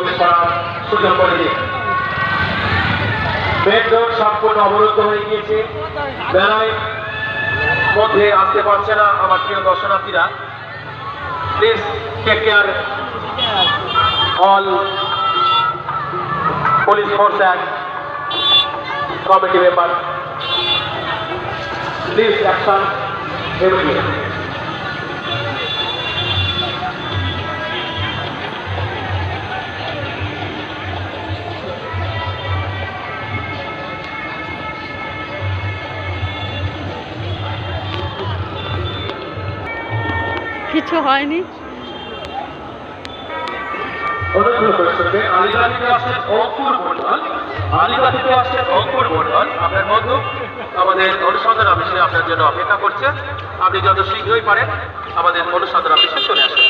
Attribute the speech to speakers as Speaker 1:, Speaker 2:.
Speaker 1: প্রবেশ করার সুযোগ করে দিন। মেন রোড সম্পূর্ণ অবরুদ্ধ হয়ে গিয়েছে, বেলায় মধ্যে আসতে পারছে না আমার প্রিয় দর্শনার্থীরা। Please take care all police force and committee member, please action immediate.
Speaker 2: কিছু হয়নি।
Speaker 1: আলিগড় থেকে আসছেন অঙ্কুর মন্ডল, আলিগড় থেকে আসছেন অঙ্কুর মন্ডল। আপনার বন্ধু আমাদের অনুসন্ধান অফিসে আপনার জন্য অপেক্ষা করছে। আপনি যত শীঘ্রই পারেন আমাদের অনুসন্ধান অফিসে চলে আসুন।